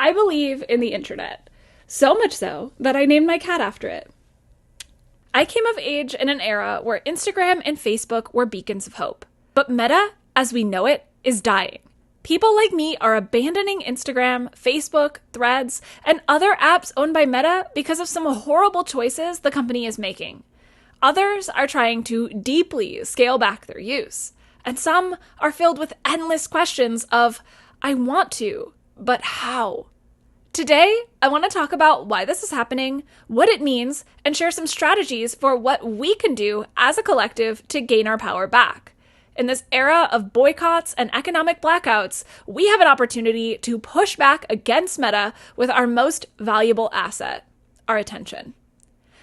I believe in the internet. So much so that I named my cat after it. I came of age in an era where Instagram and Facebook were beacons of hope. But Meta, as we know it, is dying. People like me are abandoning Instagram, Facebook, Threads, and other apps owned by Meta because of some horrible choices the company is making. Others are trying to deeply scale back their use. And some are filled with endless questions of, I want to, but how? Today, I want to talk about why this is happening, what it means, and share some strategies for what we can do as a collective to gain our power back. In this era of boycotts and economic blackouts, we have an opportunity to push back against Meta with our most valuable asset, our attention.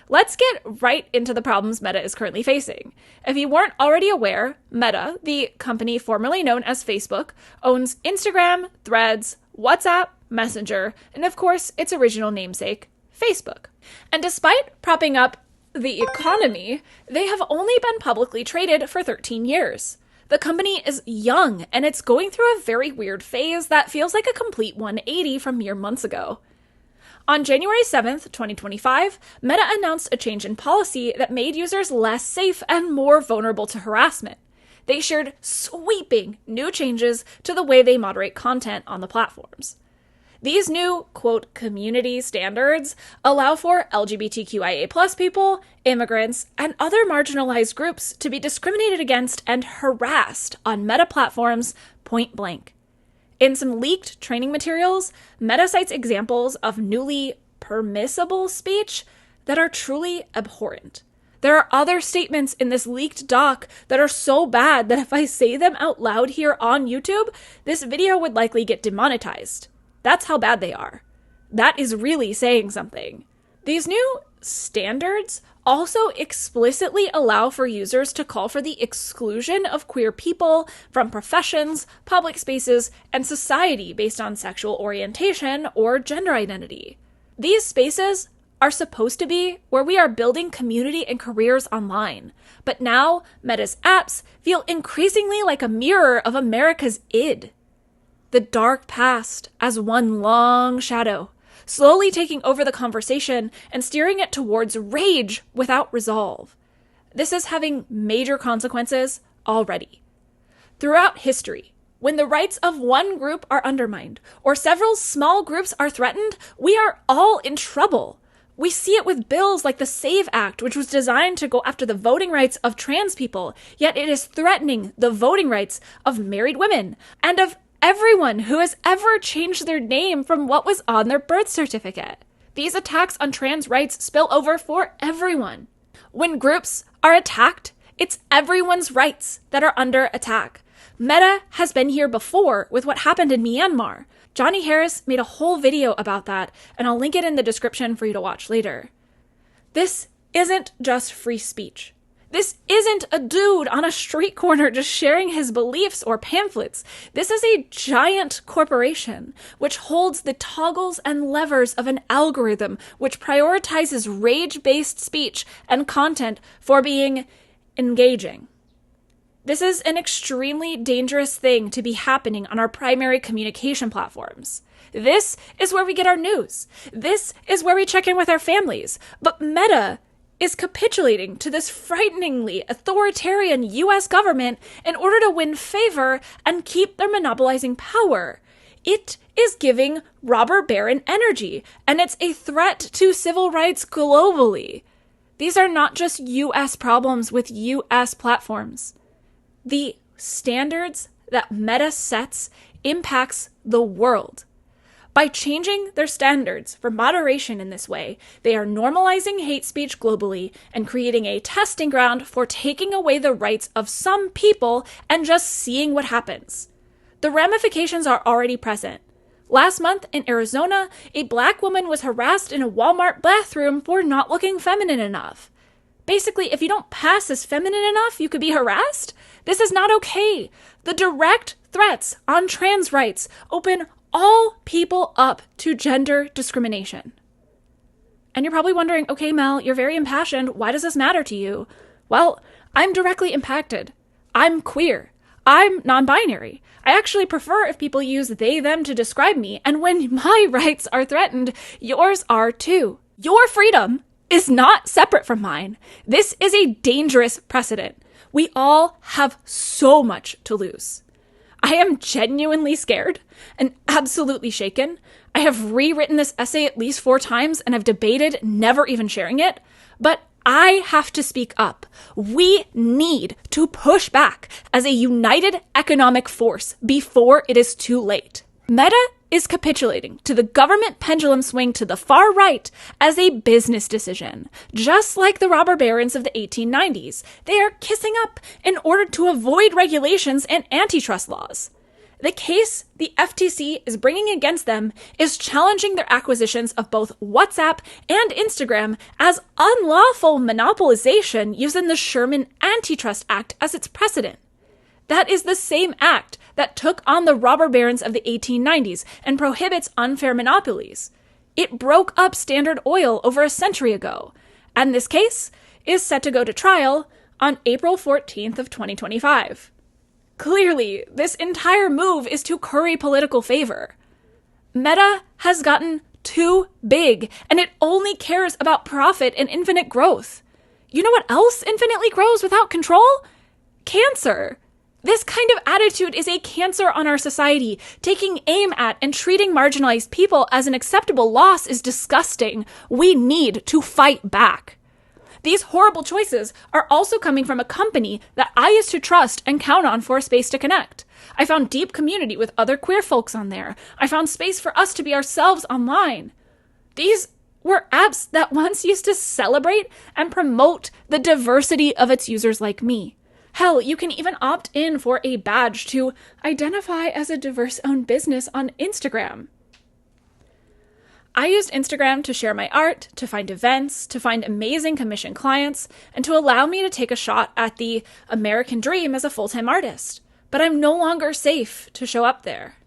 Let's get right into the problems Meta is currently facing. If you weren't already aware, Meta, the company formerly known as Facebook, owns Instagram, Threads, WhatsApp, Messenger, and of course, its original namesake, Facebook. And despite propping up the economy, they have only been publicly traded for 13 years. The company is young, and it's going through a very weird phase that feels like a complete 180 from mere months ago. On January 7th, 2025, Meta announced a change in policy that made users less safe and more vulnerable to harassment. They shared sweeping new changes to the way they moderate content on the platforms. These new, quote, community standards allow for LGBTQIA+ people, immigrants, and other marginalized groups to be discriminated against and harassed on Meta platforms point blank. In some leaked training materials, Meta cites examples of newly permissible speech that are truly abhorrent. There are other statements in this leaked doc that are so bad that if I say them out loud here on YouTube, this video would likely get demonetized. That's how bad they are. That is really saying something. These new standards also explicitly allow for users to call for the exclusion of queer people from professions, public spaces, and society based on sexual orientation or gender identity. These spaces are supposed to be where we are building community and careers online. But now, Meta's apps feel increasingly like a mirror of America's id. The dark past as one long shadow, slowly taking over the conversation and steering it towards rage without resolve. This is having major consequences already. Throughout history, when the rights of one group are undermined or several small groups are threatened, we are all in trouble. We see it with bills like the SAVE Act, which was designed to go after the voting rights of trans people, yet it is threatening the voting rights of married women and of everyone who has ever changed their name from what was on their birth certificate. These attacks on trans rights spill over for everyone. When groups are attacked, it's everyone's rights that are under attack. Meta has been here before with what happened in Myanmar. Johnny Harris made a whole video about that, and I'll link it in the description for you to watch later. This isn't just free speech. This isn't a dude on a street corner just sharing his beliefs or pamphlets. This is a giant corporation which holds the toggles and levers of an algorithm which prioritizes rage-based speech and content for being engaging. This is an extremely dangerous thing to be happening on our primary communication platforms. This is where we get our news. This is where we check in with our families. But Meta is capitulating to this frighteningly authoritarian US government in order to win favor and keep their monopolizing power. It is giving robber baron energy, and it's a threat to civil rights globally. These are not just US problems with US platforms. The standards that Meta sets impacts the world. By changing their standards for moderation in this way, they are normalizing hate speech globally and creating a testing ground for taking away the rights of some people and just seeing what happens. The ramifications are already present. Last month in Arizona, a Black woman was harassed in a Walmart bathroom for not looking feminine enough. Basically, if you don't pass as feminine enough, you could be harassed. This is not okay. The direct threats on trans rights open all people up to gender discrimination. And you're probably wondering, okay, Mel, you're very impassioned. Why does this matter to you? Well, I'm directly impacted. I'm queer. I'm non-binary. I actually prefer if people use they, them to describe me, and when my rights are threatened, yours are too. Your freedom is not separate from mine. This is a dangerous precedent. We all have so much to lose. I am genuinely scared and absolutely shaken. I have rewritten this essay at least 4 times and have debated never even sharing it, but I have to speak up. We need to push back as a united economic force before it is too late. Meta is capitulating to the government pendulum swing to the far right as a business decision. Just like the robber barons of the 1890s, they are kissing up in order to avoid regulations and antitrust laws. The case the FTC is bringing against them is challenging their acquisitions of both WhatsApp and Instagram as unlawful monopolization using the Sherman Antitrust Act as its precedent. That is the same act that took on the robber barons of the 1890s and prohibits unfair monopolies. It broke up Standard Oil over a century ago, and this case is set to go to trial on April 14th of 2025. Clearly, this entire move is to curry political favor. Meta has gotten too big, and it only cares about profit and infinite growth. You know what else infinitely grows without control? Cancer. This kind of attitude is a cancer on our society. Taking aim at and treating marginalized people as an acceptable loss is disgusting. We need to fight back. These horrible choices are also coming from a company that I used to trust and count on for a space to connect. I found deep community with other queer folks on there. I found space for us to be ourselves online. These were apps that once used to celebrate and promote the diversity of its users like me. Hell, you can even opt in for a badge to identify as a diverse-owned business on Instagram. I used Instagram to share my art, to find events, to find amazing commission clients, and to allow me to take a shot at the American dream as a full-time artist. But I'm no longer safe to show up there.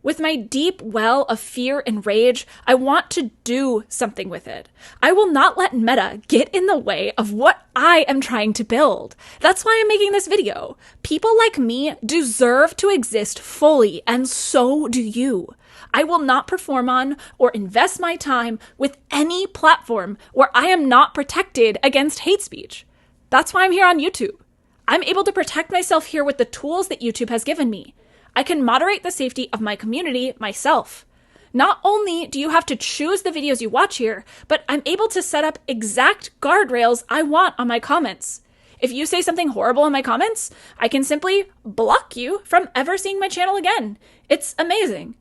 With my deep well of fear and rage, I want to do something with it. I will not let Meta get in the way of what I am trying to build. That's why I'm making this video. People like me deserve to exist fully, and so do you. I will not perform on or invest my time with any platform where I am not protected against hate speech. That's why I'm here on YouTube. I'm able to protect myself here with the tools that YouTube has given me. I can moderate the safety of my community myself. Not only do you have to choose the videos you watch here, but I'm able to set up exact guardrails I want on my comments. If you say something horrible in my comments, I can simply block you from ever seeing my channel again. It's amazing.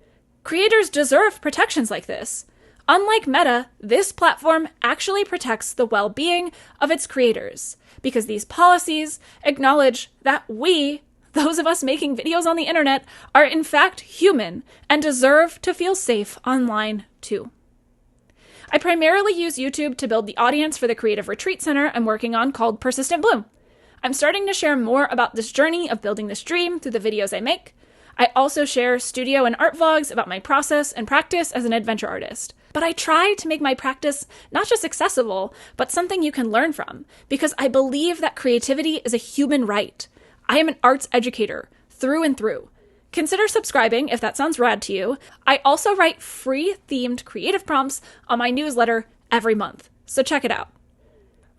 Creators deserve protections like this. Unlike Meta, this platform actually protects the well-being of its creators, because these policies acknowledge that we, those of us making videos on the internet, are in fact human and deserve to feel safe online too. I primarily use YouTube to build the audience for the creative retreat center I'm working on called Persistent Bloom. I'm starting to share more about this journey of building this dream through the videos I make. I also share studio and art vlogs about my process and practice as an adventure artist. But I try to make my practice not just accessible, but something you can learn from, because I believe that creativity is a human right. I am an arts educator through and through. Consider subscribing if that sounds rad to you. I also write free themed creative prompts on my newsletter every month, so check it out.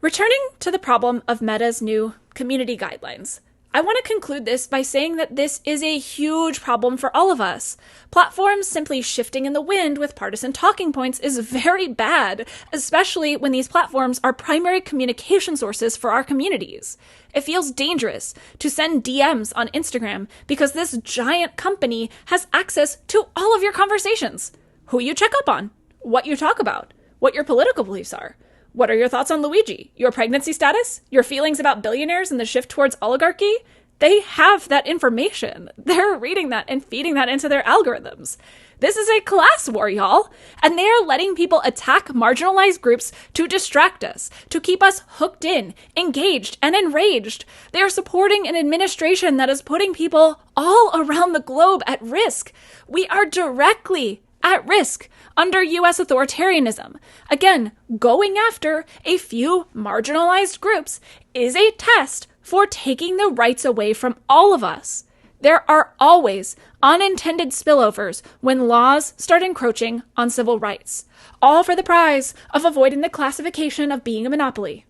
Returning to the problem of Meta's new community guidelines, I want to conclude this by saying that this is a huge problem for all of us. Platforms simply shifting in the wind with partisan talking points is very bad, especially when these platforms are primary communication sources for our communities. It feels dangerous to send DMs on Instagram because this giant company has access to all of your conversations. Who you check up on, what you talk about, what your political beliefs are. What are your thoughts on Luigi? Your pregnancy status? Your feelings about billionaires and the shift towards oligarchy? They have that information. They're reading that and feeding that into their algorithms. This is a class war, y'all. And they are letting people attack marginalized groups to distract us, to keep us hooked in, engaged, and enraged. They are supporting an administration that is putting people all around the globe at risk. We are directly at risk under U.S. authoritarianism. Again, going after a few marginalized groups is a test for taking the rights away from all of us. There are always unintended spillovers when laws start encroaching on civil rights, all for the prize of avoiding the classification of being a monopoly.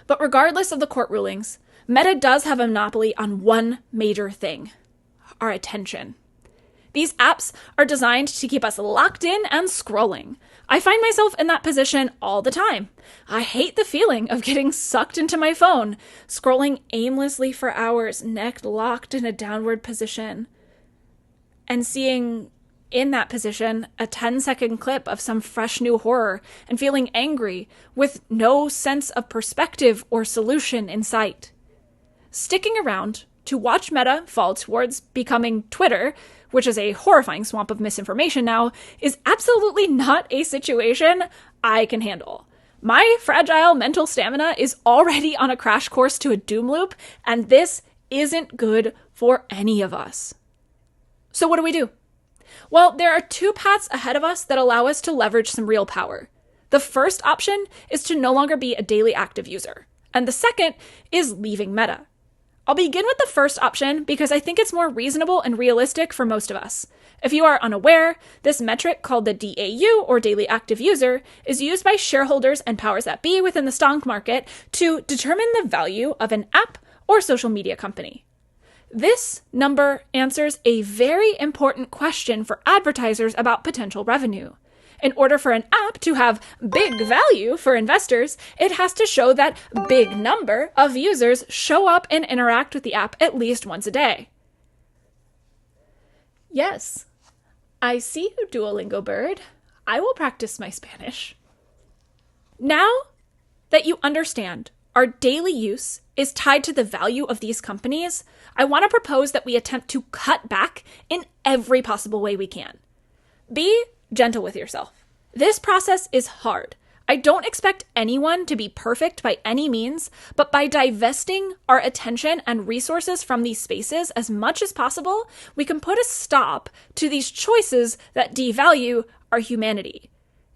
But regardless of the court rulings, Meta does have a monopoly on one major thing: our attention. These apps are designed to keep us locked in and scrolling. I find myself in that position all the time. I hate the feeling of getting sucked into my phone, scrolling aimlessly for hours, neck locked in a downward position, and seeing in that position a 10-second clip of some fresh new horror and feeling angry with no sense of perspective or solution in sight. Sticking around to watch Meta fall towards becoming Twitter, which is a horrifying swamp of misinformation now, is absolutely not a situation I can handle. My fragile mental stamina is already on a crash course to a doom loop, and this isn't good for any of us. So what do? Well, there are two paths ahead of us that allow us to leverage some real power. The first option is to no longer be a daily active user, and the second is leaving Meta. I'll begin with the first option because I think it's more reasonable and realistic for most of us. If you are unaware, this metric called the DAU, or Daily Active User, is used by shareholders and powers that be within the stock market to determine the value of an app or social media company. This number answers a very important question for advertisers about potential revenue. In order for an app to have big value for investors, it has to show that big number of users show up and interact with the app at least once a day. Yes, I see you, Duolingo bird. I will practice my Spanish. Now that you understand our daily use is tied to the value of these companies, I want to propose that we attempt to cut back in every possible way we can. Be gentle with yourself. This process is hard. I don't expect anyone to be perfect by any means, but by divesting our attention and resources from these spaces as much as possible, we can put a stop to these choices that devalue our humanity.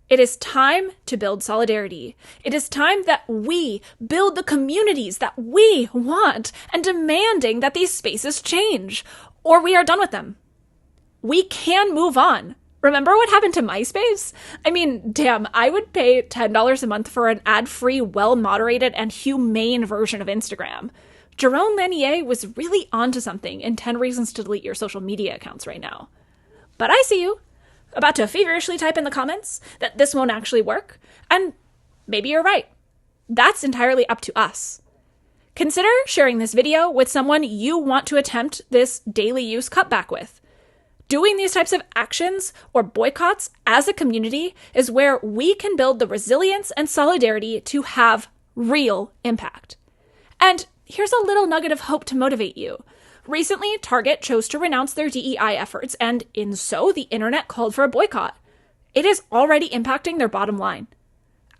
It is time to build solidarity. It is time that we build the communities that we want and demanding that these spaces change, or we are done with them. We can move on. Remember what happened to MySpace? I mean, damn, I would pay $10 a month for an ad-free, well-moderated, and humane version of Instagram. Jerome Lanier was really onto something in 10 Reasons to Delete Your Social Media Accounts right now. But I see you, about to feverishly type in the comments that this won't actually work, and maybe you're right. That's entirely up to us. Consider sharing this video with someone you want to attempt this daily use cutback with. Doing these types of actions or boycotts as a community is where we can build the resilience and solidarity to have real impact. And here's a little nugget of hope to motivate you. Recently, Target chose to renounce their DEI efforts, and in so, the internet called for a boycott. It is already impacting their bottom line.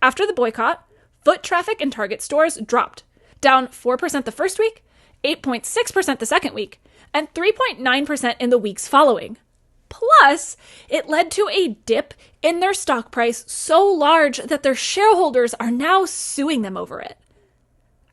After the boycott, foot traffic in Target stores dropped, down 4% the first week, 8.6% the second week, and 3.9% in the weeks following. Plus, it led to a dip in their stock price so large that their shareholders are now suing them over it.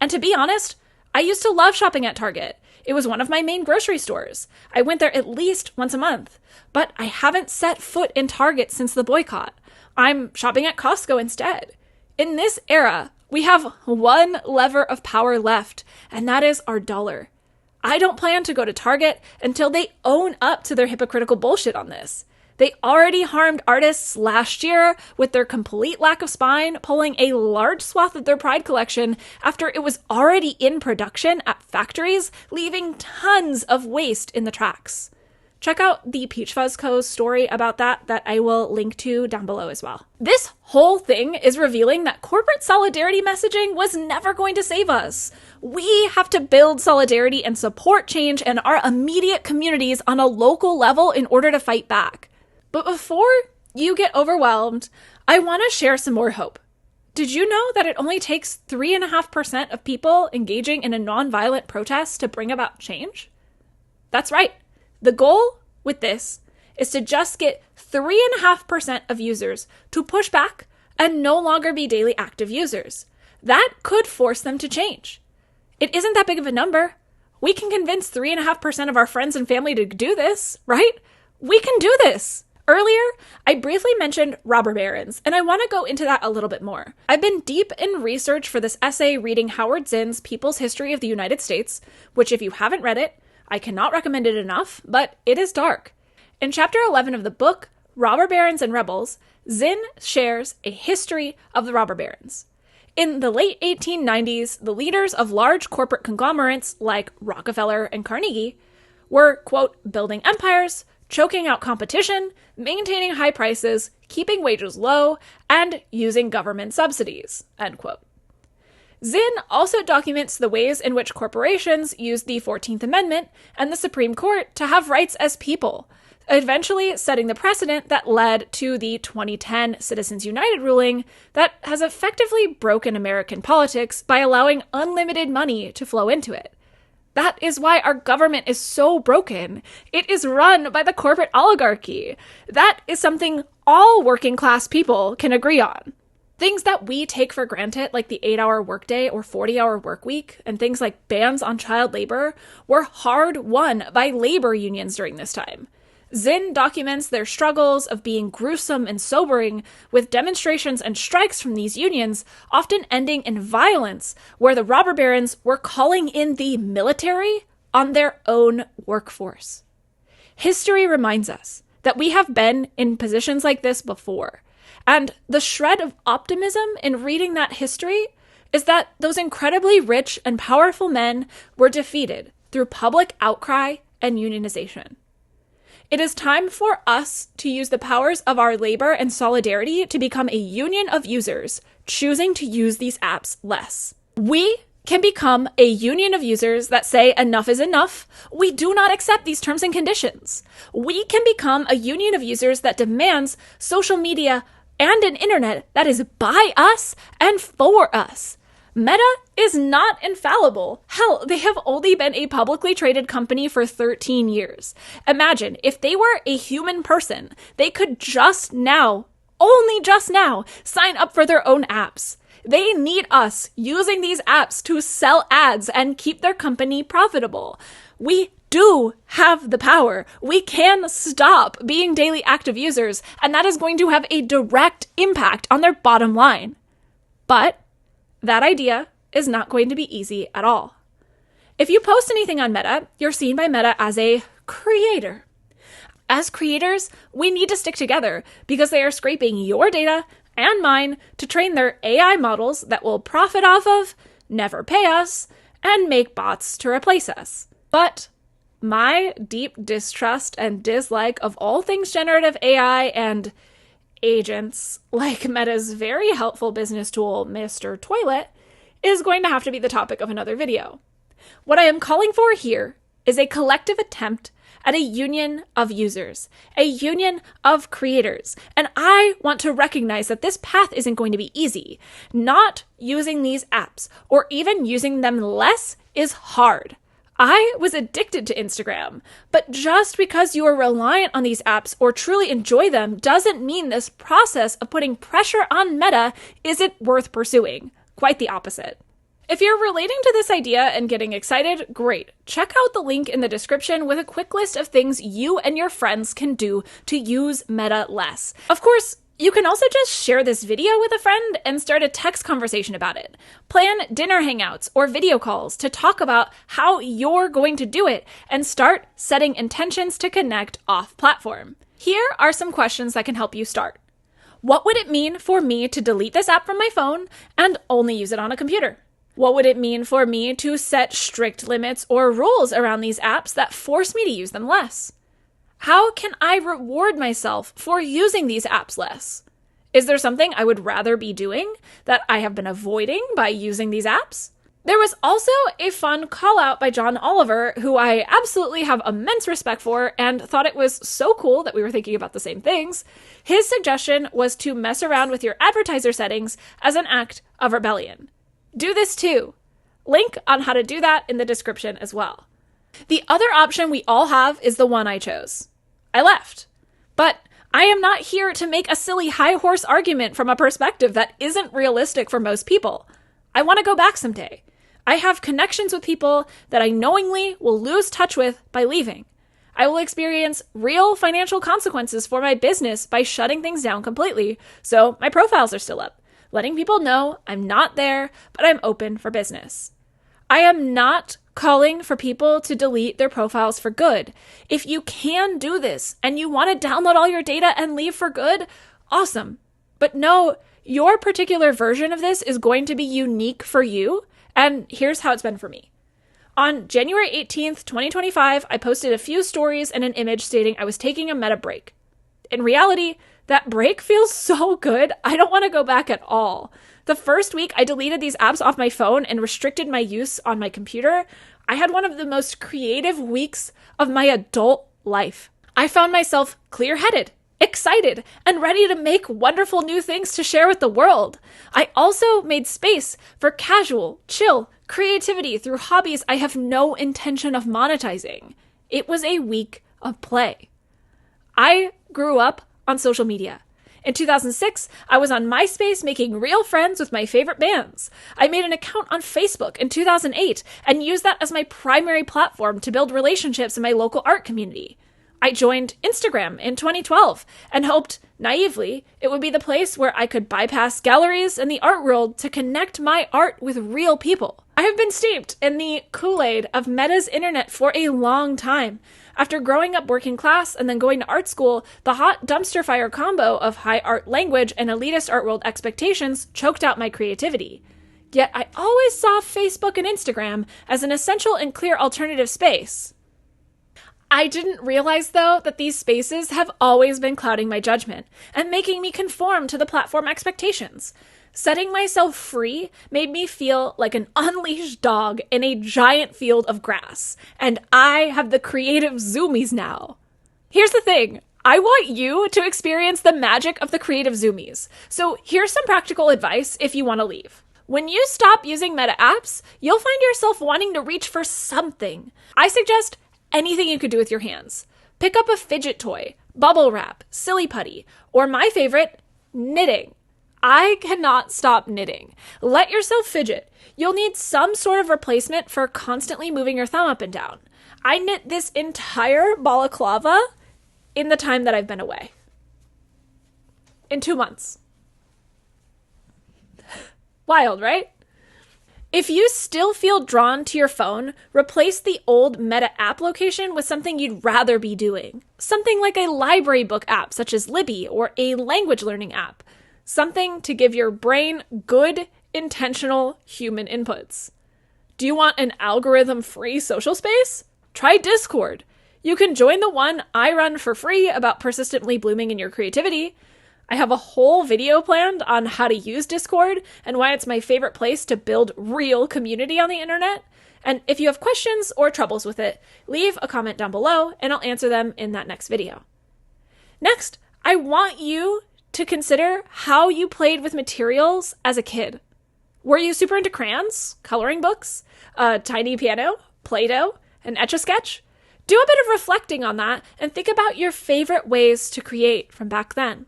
And to be honest, I used to love shopping at Target. It was one of my main grocery stores. I went there at least once a month, but I haven't set foot in Target since the boycott. I'm shopping at Costco instead. In this era, we have one lever of power left, and that is our dollar. I don't plan to go to Target until they own up to their hypocritical bullshit on this. They already harmed artists last year with their complete lack of spine, pulling a large swath of their Pride collection after it was already in production at factories, leaving tons of waste in the tracks. Check out the Peach Fuzz Co.'s story about that I will link to down below as well. This whole thing is revealing that corporate solidarity messaging was never going to save us. We have to build solidarity and support change in our immediate communities on a local level in order to fight back. But before you get overwhelmed, I want to share some more hope. Did you know that it only takes 3.5% of people engaging in a nonviolent protest to bring about change? That's right. The goal with this is to just get 3.5% of users to push back and no longer be daily active users. That could force them to change. It isn't that big of a number. We can convince 3.5% of our friends and family to do this, right? We can do this. Earlier, I briefly mentioned robber barons, and I want to go into that a little bit more. I've been deep in research for this essay reading Howard Zinn's People's History of the United States, which if you haven't read it, I cannot recommend it enough, but it is dark. In chapter 11 of the book, Robber Barons and Rebels, Zinn shares a history of the robber barons. In the late 1890s, the leaders of large corporate conglomerates like Rockefeller and Carnegie were, quote, building empires, choking out competition, maintaining high prices, keeping wages low, and using government subsidies, end quote. Zinn also documents the ways in which corporations used the 14th Amendment and the Supreme Court to have rights as people, eventually setting the precedent that led to the 2010 Citizens United ruling that has effectively broken American politics by allowing unlimited money to flow into it. That is why our government is so broken. It is run by the corporate oligarchy. That is something all working class people can agree on. Things that we take for granted, like the 8-hour workday or 40-hour work week, and things like bans on child labor, were hard won by labor unions during this time. Zinn documents their struggles of being gruesome and sobering, with demonstrations and strikes from these unions often ending in violence, where the robber barons were calling in the military on their own workforce. History reminds us that we have been in positions like this before, and the shred of optimism in reading that history is that those incredibly rich and powerful men were defeated through public outcry and unionization. It is time for us to use the powers of our labor and solidarity to become a union of users, choosing to use these apps less. We can become a union of users that say enough is enough. We do not accept these terms and conditions. We can become a union of users that demands social media and an internet that is by us and for us. Meta is not infallible. Hell, they have only been a publicly traded company for 13 years. Imagine, if they were a human person, they could just now, only just now, sign up for their own apps. They need us using these apps to sell ads and keep their company profitable. We do have the power. We can stop being daily active users, and that is going to have a direct impact on their bottom line. But that idea is not going to be easy at all. If you post anything on Meta, you're seen by Meta as a creator. As creators, we need to stick together because they are scraping your data and mine to train their AI models that will profit off of, never pay us, and make bots to replace us. But my deep distrust and dislike of all things generative AI and agents, like Meta's very helpful business tool, Mr. Toilet, is going to have to be the topic of another video. What I am calling for here is a collective attempt at a union of users, a union of creators. And I want to recognize that this path isn't going to be easy. Not using these apps or even using them less is hard. I was addicted to Instagram, but just because you are reliant on these apps or truly enjoy them doesn't mean this process of putting pressure on Meta isn't worth pursuing. Quite the opposite. If you're relating to this idea and getting excited, great. Check out the link in the description with a quick list of things you and your friends can do to use Meta less. Of course, you can also just share this video with a friend and start a text conversation about it. Plan dinner hangouts or video calls to talk about how you're going to do it and start setting intentions to connect off-platform. Here are some questions that can help you start. What would it mean for me to delete this app from my phone and only use it on a computer? What would it mean for me to set strict limits or rules around these apps that force me to use them less? How can I reward myself for using these apps less? Is there something I would rather be doing that I have been avoiding by using these apps? There was also a fun call out by John Oliver, who I absolutely have immense respect for and thought it was so cool that we were thinking about the same things. His suggestion was to mess around with your advertiser settings as an act of rebellion. Do this too. Link on how to do that in the description as well. The other option we all have is the one I chose. I left. But I am not here to make a silly high horse argument from a perspective that isn't realistic for most people. I want to go back someday. I have connections with people that I knowingly will lose touch with by leaving. I will experience real financial consequences for my business by shutting things down completely, so my profiles are still up, letting people know I'm not there, but I'm open for business. I am not calling for people to delete their profiles for good. If you can do this and you want to download all your data and leave for good, awesome. But no, your particular version of this is going to be unique for you, and here's how it's been for me. On January 18th, 2025, I posted a few stories and an image stating I was taking a meta break. In reality, that break feels so good, I don't want to go back at all. The first week I deleted these apps off my phone and restricted my use on my computer, I had one of the most creative weeks of my adult life. I found myself clear-headed, excited, and ready to make wonderful new things to share with the world. I also made space for casual, chill creativity through hobbies I have no intention of monetizing. It was a week of play. I grew up on social media. In 2006, I was on MySpace making real friends with my favorite bands. I made an account on Facebook in 2008 and used that as my primary platform to build relationships in my local art community. I joined Instagram in 2012 and hoped, naively, it would be the place where I could bypass galleries and the art world to connect my art with real people. I have been steeped in the Kool-Aid of Meta's internet for a long time. After growing up working class and then going to art school, the hot dumpster fire combo of high art language and elitist art world expectations choked out my creativity. Yet I always saw Facebook and Instagram as an essential and clear alternative space. I didn't realize, though, that these spaces have always been clouding my judgment and making me conform to the platform expectations. Setting myself free made me feel like an unleashed dog in a giant field of grass, and I have the creative Zoomies now. Here's the thing. I want you to experience the magic of the creative Zoomies. So here's some practical advice if you want to leave. When you stop using Meta apps, you'll find yourself wanting to reach for something. I suggest anything you could do with your hands. Pick up a fidget toy, bubble wrap, silly putty, or my favorite, knitting. I cannot stop knitting. Let yourself fidget. You'll need some sort of replacement for constantly moving your thumb up and down. I knit this entire balaclava in the time that I've been away. In 2 months. Wild, right? If you still feel drawn to your phone, replace the old Meta app location with something you'd rather be doing. Something like a library book app such as Libby or a language learning app. Something to give your brain good, intentional human inputs. Do you want an algorithm-free social space? Try Discord. You can join the one I run for free about persistently blooming in your creativity. I have a whole video planned on how to use Discord and why it's my favorite place to build real community on the internet. And if you have questions or troubles with it, leave a comment down below and I'll answer them in that next video. Next, I want you to consider how you played with materials as a kid. Were you super into crayons, coloring books, a tiny piano, Play-Doh, an Etch-a-Sketch? Do a bit of reflecting on that and think about your favorite ways to create from back then.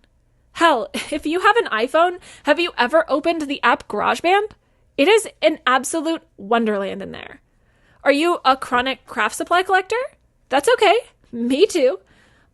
Hell, if you have an iPhone, have you ever opened the app GarageBand? It is an absolute wonderland in there. Are you a chronic craft supply collector? That's okay. Me too.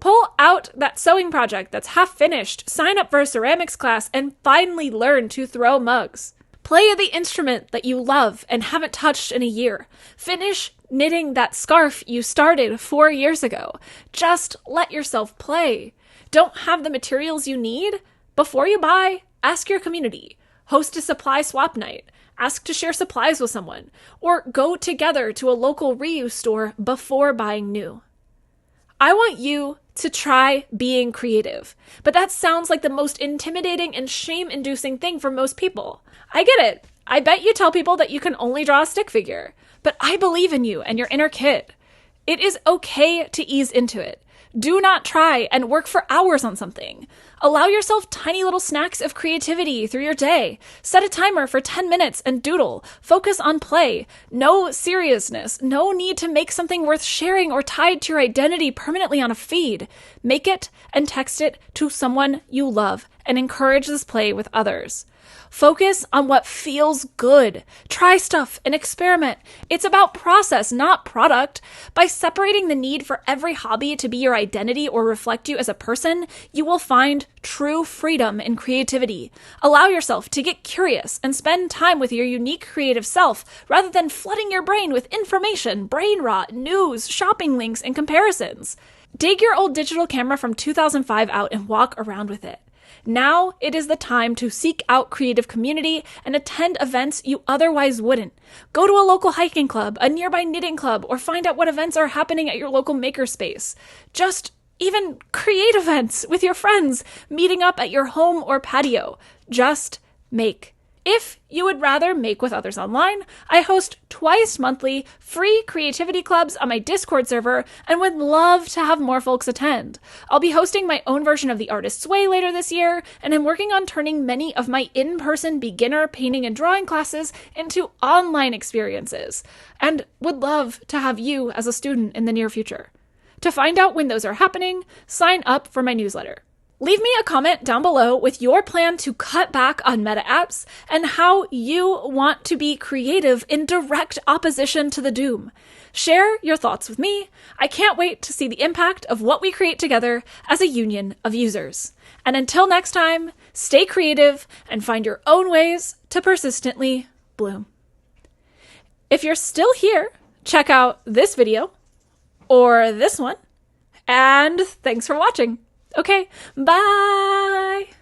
Pull out that sewing project that's half finished, sign up for a ceramics class, and finally learn to throw mugs. Play the instrument that you love and haven't touched in a year. Finish knitting that scarf you started 4 years ago. Just let yourself play. Don't have the materials you need? Before you buy, ask your community. Host a supply swap night. Ask to share supplies with someone. Or go together to a local reuse store before buying new. I want you to try being creative, but that sounds like the most intimidating and shame-inducing thing for most people. I get it. I bet you tell people that you can only draw a stick figure, but I believe in you and your inner kid. It is okay to ease into it. Do not try and work for hours on something. Allow yourself tiny little snacks of creativity through your day. Set a timer for 10 minutes and doodle. Focus on play. No seriousness. No need to make something worth sharing or tied to your identity permanently on a feed. Make it and text it to someone you love and encourage this play with others. Focus on what feels good. Try stuff and experiment. It's about process, not product. By separating the need for every hobby to be your identity or reflect you as a person, you will find true freedom and creativity. Allow yourself to get curious and spend time with your unique creative self rather than flooding your brain with information, brain rot, news, shopping links, and comparisons. Dig your old digital camera from 2005 out and walk around with it. Now it is the time to seek out creative community and attend events you otherwise wouldn't. Go to a local hiking club, a nearby knitting club, or find out what events are happening at your local makerspace. Just even create events with your friends, meeting up at your home or patio. Just make. If you would rather make with others online, I host twice monthly free creativity clubs on my Discord server and would love to have more folks attend. I'll be hosting my own version of the Artist's Way later this year, and I'm working on turning many of my in-person beginner painting and drawing classes into online experiences, and would love to have you as a student in the near future. To find out when those are happening, sign up for my newsletter. Leave me a comment down below with your plan to cut back on meta apps and how you want to be creative in direct opposition to the doom. Share your thoughts with me. I can't wait to see the impact of what we create together as a union of users. And until next time, stay creative and find your own ways to persistently bloom. If you're still here, check out this video or this one. And thanks for watching. Okay, bye!